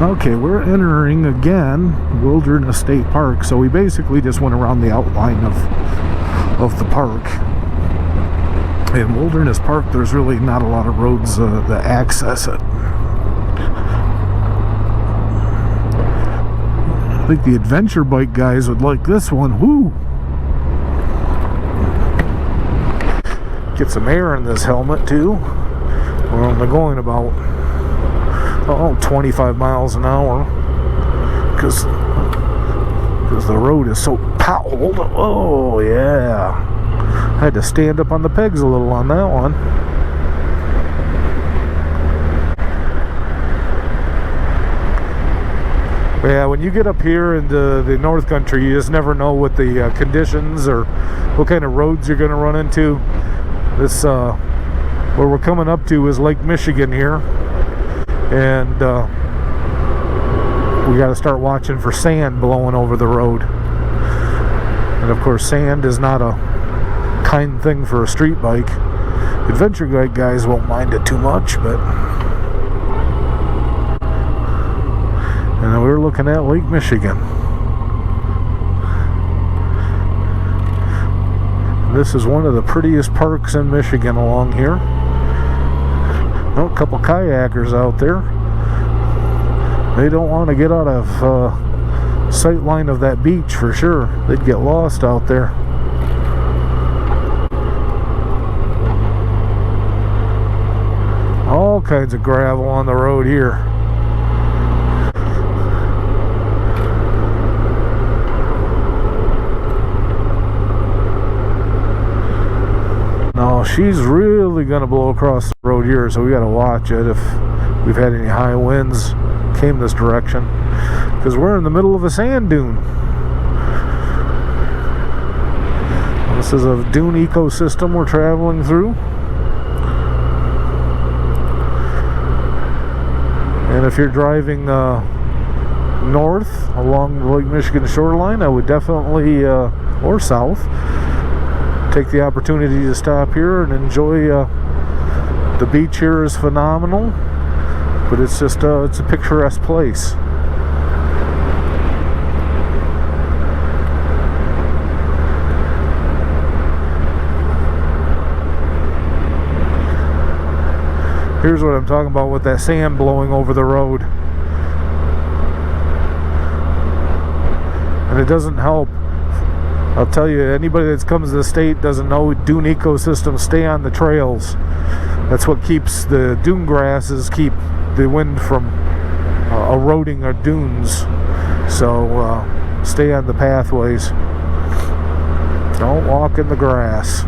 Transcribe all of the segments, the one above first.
Okay, we're entering again Wilderness State Park, so we basically just went around the outline of the park. In Wilderness Park, there's really not a lot of roads that access it. I think the adventure bike guys would like this one. Woo! Get some air in this helmet too. We're only going about 25 miles an hour because the road is so powelled. Oh yeah, I had to stand up on the pegs a little on that one. But yeah, when you get up here into the North Country, you just never know what the conditions or what kind of roads you're going to run into. This where we're coming up to is Lake Michigan here, and we got to start watching for sand blowing over the road. And of course, sand is not a kind thing for a street bike. Adventure bike guys won't mind it too much, but and we're looking at Lake Michigan. This is one of the prettiest parks in Michigan along here. Oh, a couple kayakers out there. They don't want to get out of sight line of that beach for sure. They'd get lost out there. All kinds of gravel on the road here. She's really gonna blow across the road here, so we gotta watch it if we've had any high winds came this direction, because we're in the middle of a sand dune. This is a dune ecosystem we're traveling through, and if you're driving north along the Lake Michigan shoreline, I would definitely or south, take the opportunity to stop here and enjoy. The beach here is phenomenal, but it's just it's a picturesque place. Here's what I'm talking about with that sand blowing over the road, and it doesn't help. I'll tell you, anybody that comes to the state doesn't know dune ecosystems stay on the trails. That's what keeps the dune grasses, keep the wind from eroding our dunes. So stay on the pathways. Don't walk in the grass.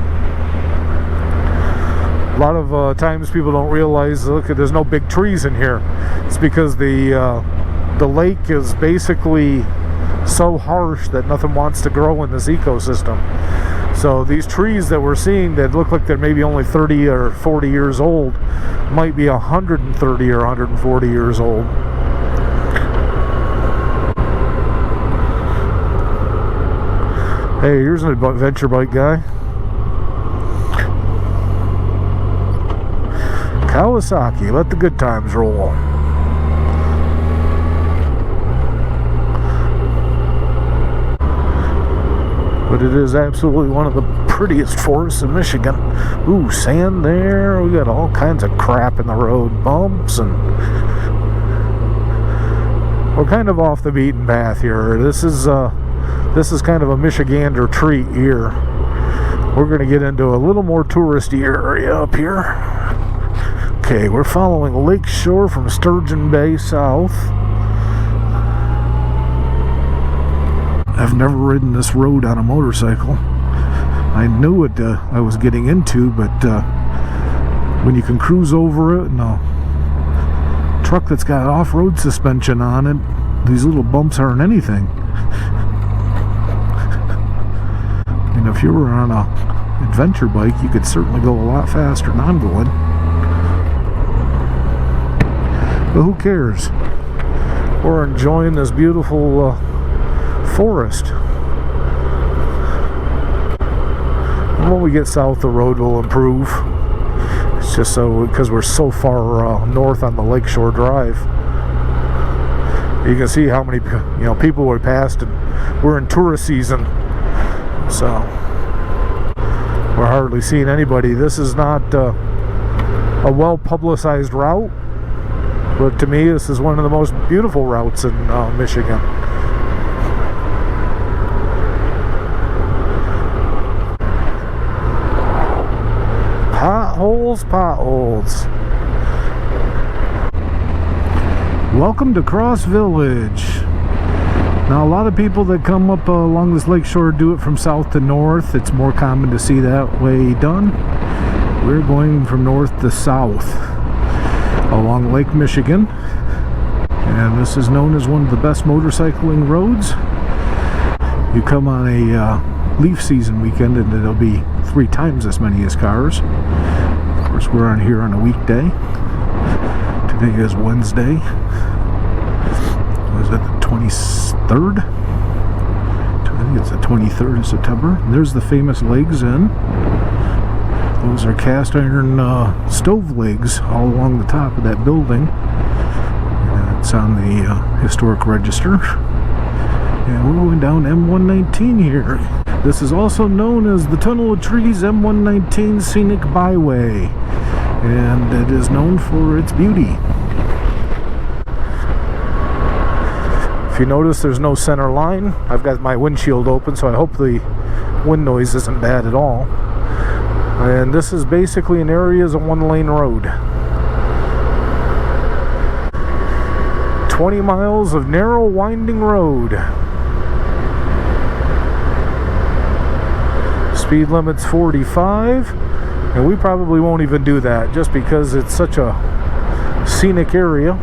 A lot of times people don't realize, look, there's no big trees in here. It's because the lake is basically so harsh that nothing wants to grow in this ecosystem. So these trees that we're seeing that look like they're maybe only 30 or 40 years old might be 130 or 140 years old. Hey, here's an adventure bike guy. Kawasaki, let the good times roll. But it is absolutely one of the prettiest forests in Michigan. Ooh, sand there. We got all kinds of crap in the road, bumps, and we're kind of off the beaten path here. This is kind of a Michigander treat here. We're going to get into a little more touristy area up here. Okay, we're following Lake Shore from Sturgeon Bay south. I've never ridden this road on a motorcycle. I knew what I was getting into, but when you can cruise over it and a truck that's got off-road suspension on it, these little bumps aren't anything. And if you were on a adventure bike, you could certainly go a lot faster than I'm going. But who cares? We're enjoying this beautiful forest. And when we get south, the road will improve. It's just so because we're so far north on the Lakeshore Drive. You can see how many people we passed, and we're in tourist season, so we're hardly seeing anybody. This is not a well publicized route, but to me this is one of the most beautiful routes in Michigan. Potholes. Welcome to Cross Village. Now, a lot of people that come up along this lakeshore do it from south to north. It's more common to see that way done. We're going from north to south along Lake Michigan, and this is known as one of the best motorcycling roads. You come on a leaf season weekend and it'll be 3 times as many as cars. Of course, we're on here on a weekday. Today is Wednesday. Was it the 23rd? I think it's the 23rd of September. And there's the famous Legs Inn. Those are cast iron stove legs all along the top of that building. And it's on the historic register. And we're going down M-119 here. This is also known as the Tunnel of Trees M-119 Scenic Byway, and it is known for its beauty. If you notice, there's no center line. I've got my windshield open, so I hope the wind noise isn't bad at all. And this is basically an area as a 1-lane road. 20 miles of narrow, winding road. Speed limit's 45, and we probably won't even do that just because it's such a scenic area.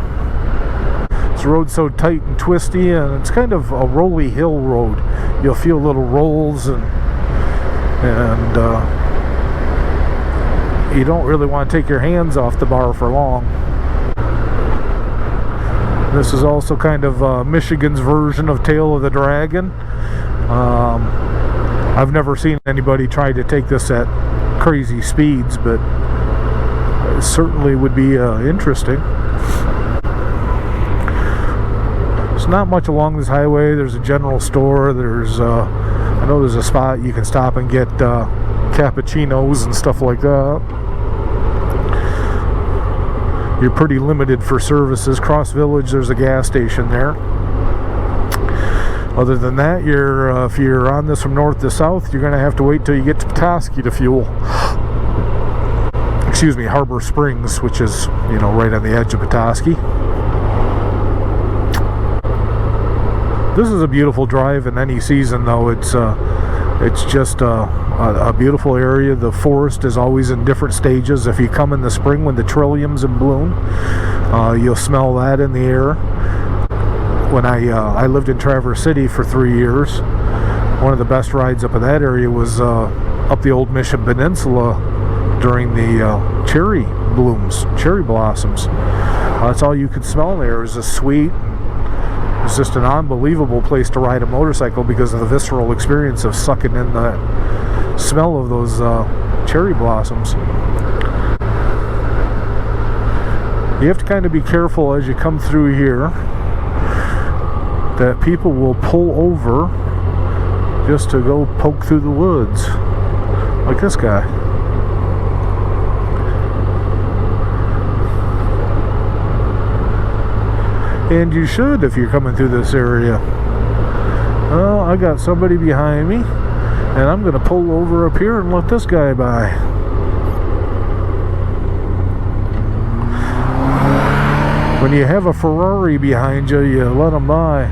This road's so tight and twisty, and it's kind of a rolly hill road. You'll feel little rolls, and you don't really want to take your hands off the bar for long. This is also kind of Michigan's version of Tail of the Dragon. I've never seen anybody try to take this at crazy speeds, but it certainly would be interesting. There's not much along this highway. There's a general store. There's I know there's a spot you can stop and get cappuccinos and stuff like that. You're pretty limited for services. Cross Village, there's a gas station there. Other than that, if you're on this from north to south, you're going to have to wait till you get to Petoskey to fuel. Excuse me, Harbor Springs, which is, right on the edge of Petoskey. This is a beautiful drive in any season, though. It's just a beautiful area. The forest is always in different stages. If you come in the spring when the trillium's in bloom, you'll smell that in the air. When I lived in Traverse City for 3 years, one of the best rides up in that area was up the Old Mission Peninsula during the cherry blossoms. That's all you could smell there. It was just sweet. It was just an unbelievable place to ride a motorcycle because of the visceral experience of sucking in the smell of those cherry blossoms. You have to kind of be careful as you come through here that people will pull over just to go poke through the woods, like this guy. And you should if you're coming through this area. Well, I got somebody behind me, and I'm going to pull over up here and let this guy by. When you have a Ferrari behind you, you let them by.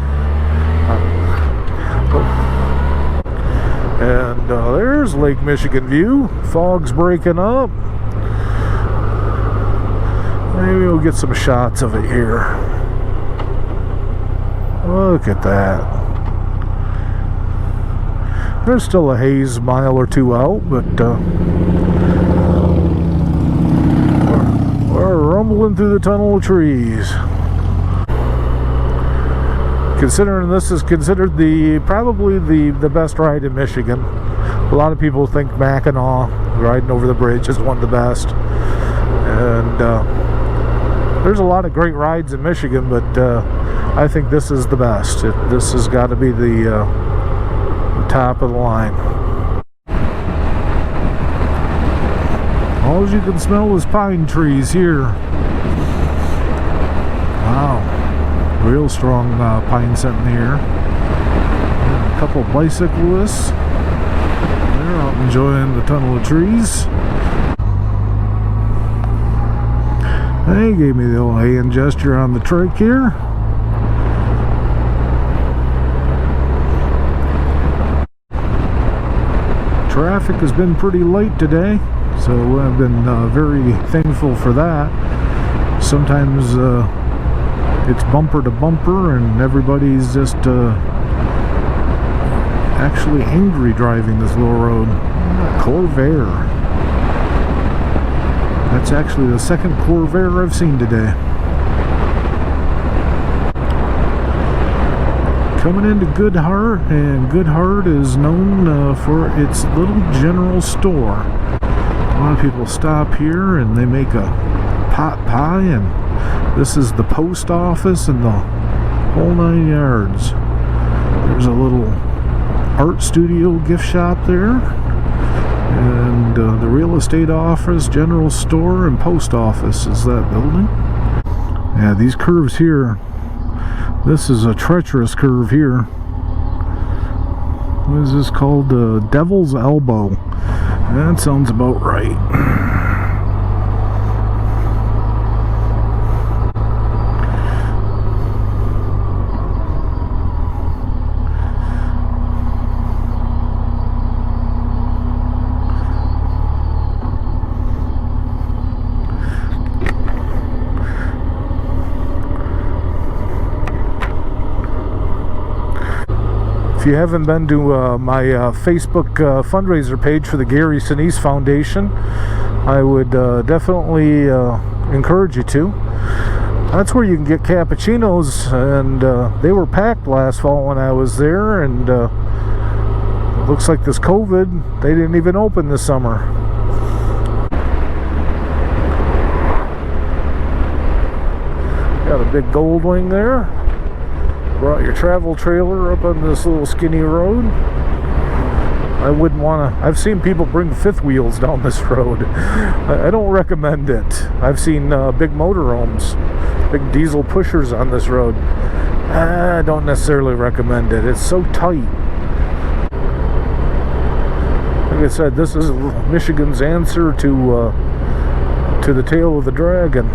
And there's Lake Michigan view. Fog's breaking up. Maybe we'll get some shots of it here. Look at that. There's still a haze mile or two out, but we're rumbling through the tunnel of trees. Considering this is considered probably the best ride in Michigan. A lot of people think Mackinac riding over the bridge is one of the best, and There's a lot of great rides in Michigan, but I think this is the best. This has got to be the top of the line. All you can smell is pine trees here. Wow, real strong pine scent in the air. And a couple bicyclists. They're out enjoying the tunnel of trees. They gave me the old hand gesture on the trike here. Traffic has been pretty late today, so I've been very thankful for that. Sometimes it's bumper to bumper and everybody's just actually angry driving this little road. Corvair. That's actually the second Corvair I've seen today. Coming into Goodhart, and Goodhart is known for its little general store. A lot of people stop here and they make a pot pie, and this is the post office and the whole 9 yards. There's a little art studio gift shop there, and the real estate office, general store, and post office is that building. Yeah, these curves here, this is a treacherous curve here. What is this called? Devil's Elbow. That sounds about right. If you haven't been to my Facebook fundraiser page for the Gary Sinise Foundation, I would definitely encourage you to. That's where you can get cappuccinos, and they were packed last fall when I was there, and it looks like this COVID, they didn't even open this summer. Got a big gold wing there. Brought your travel trailer up on this little skinny road. I wouldn't want to. I've seen people bring fifth wheels down this road. I don't recommend it. I've seen big motorhomes, big diesel pushers on this road. I don't necessarily recommend it. It's so tight. Like I said, this is Michigan's answer to the tail of the dragon.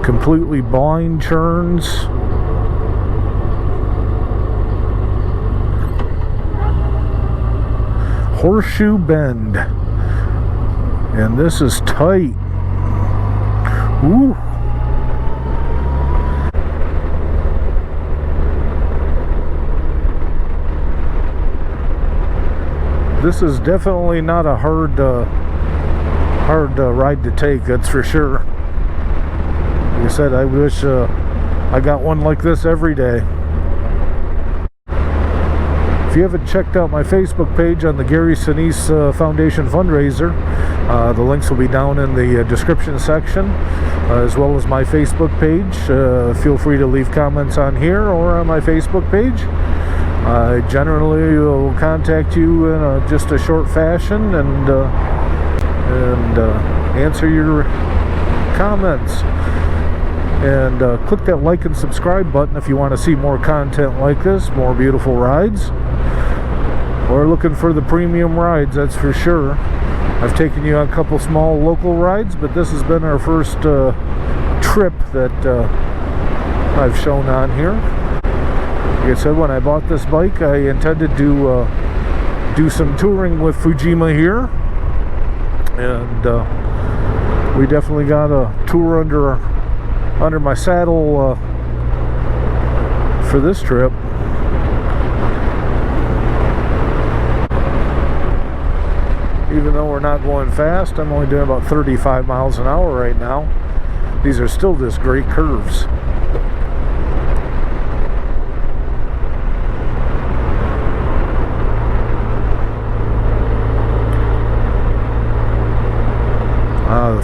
Completely blind turns. Horseshoe Bend. And this is tight. Ooh. This is definitely not a hard ride to take, that's for sure. Like I said, I wish I got one like this every day. If you haven't checked out my Facebook page on the Gary Sinise Foundation fundraiser, the links will be down in the description section, as well as my Facebook page. Feel free to leave comments on here or on my Facebook page. I generally will contact you in just a short fashion and answer your comments. And click that like and subscribe button if you want to see more content like this, more beautiful rides. We're looking for the premium rides, that's for sure. I've taken you on a couple small local rides, but this has been our first trip that I've shown on here. Like I said, when I bought this bike, I intended to do some touring with Fujima here, and we definitely got a tour under my saddle for this trip. Even though we're not going fast, I'm only doing about 35 miles an hour right now. These are still just great curves.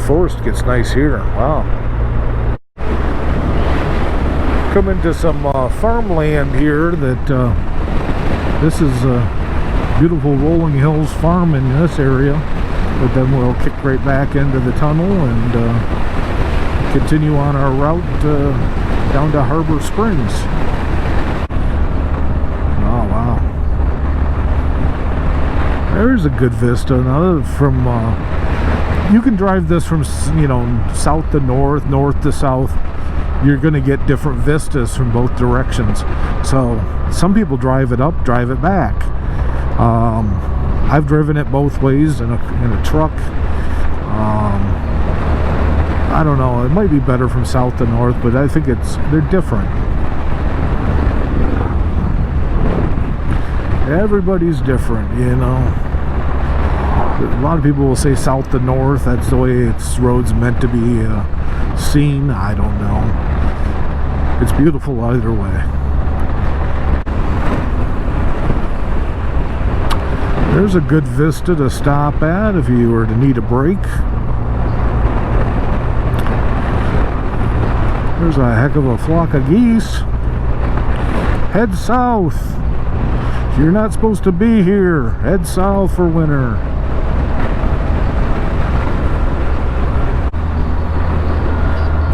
forest gets nice here. Wow. Come into some farmland here that this is beautiful rolling hills farm in this area, but then we'll kick right back into the tunnel and continue on our route down to Harbor Springs. Oh wow, there's a good vista now from you can drive this from, you know, south to north, north to south. You're going to get different vistas from both directions. So some people drive it up, drive it back. I've driven it both ways in a truck. I don't know, it might be better from south to north, but I think they're different. Everybody's different, you know. A lot of people will say south to north, that's the way its road's meant to be seen. I don't know. It's beautiful either way. There's a good vista to stop at if you were to need a break. There's a heck of a flock of geese. Head south. You're not supposed to be here. Head south for winter.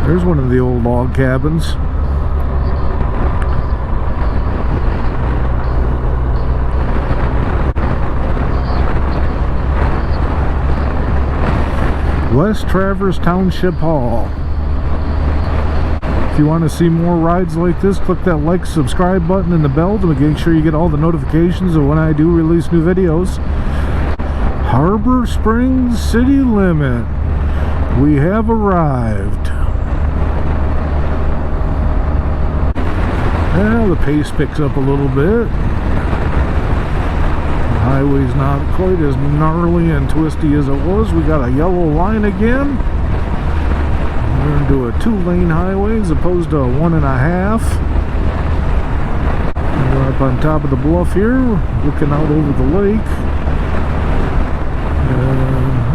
There's one of the old log cabins. West Traverse Township Hall. If you want to see more rides like this, click that like, subscribe button and the bell to make sure you get all the notifications of when I do release new videos. Harbor Springs city limit. We have arrived. Well, the pace picks up a little bit. The highway's not quite as gnarly and twisty as it was. We got a yellow line again. We're into a 2-lane highway as opposed to a 1.5. We're up on top of the bluff here, looking out over the lake.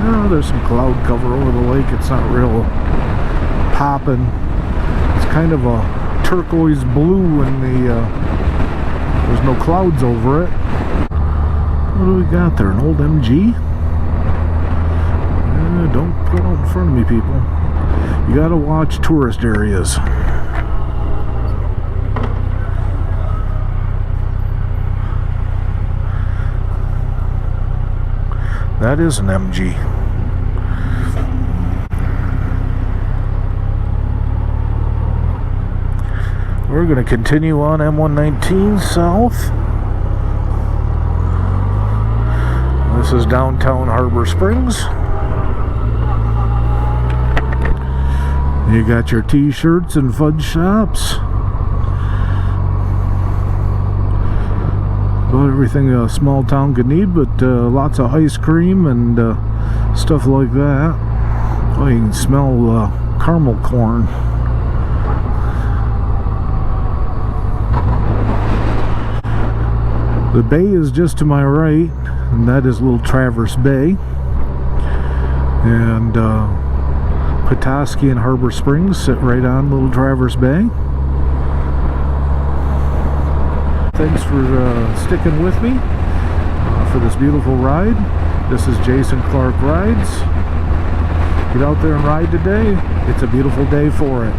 Well, there's some cloud cover over the lake. It's not real popping. It's kind of a turquoise blue and there's no clouds over it. What do we got there? An old MG? Don't put it out in front of me, people. You gotta watch tourist areas. That is an MG. We're going to continue on M-119 south. This is downtown Harbor Springs. You got your t-shirts and fudge shops. About everything a small town could need, but lots of ice cream and stuff like that. Oh, you can smell caramel corn. The bay is just to my right, and that is Little Traverse Bay. And Petoskey and Harbor Springs sit right on Little Traverse Bay. Thanks for sticking with me for this beautiful ride. This is Jason Clark Rides. Get out there and ride today. It's a beautiful day for it.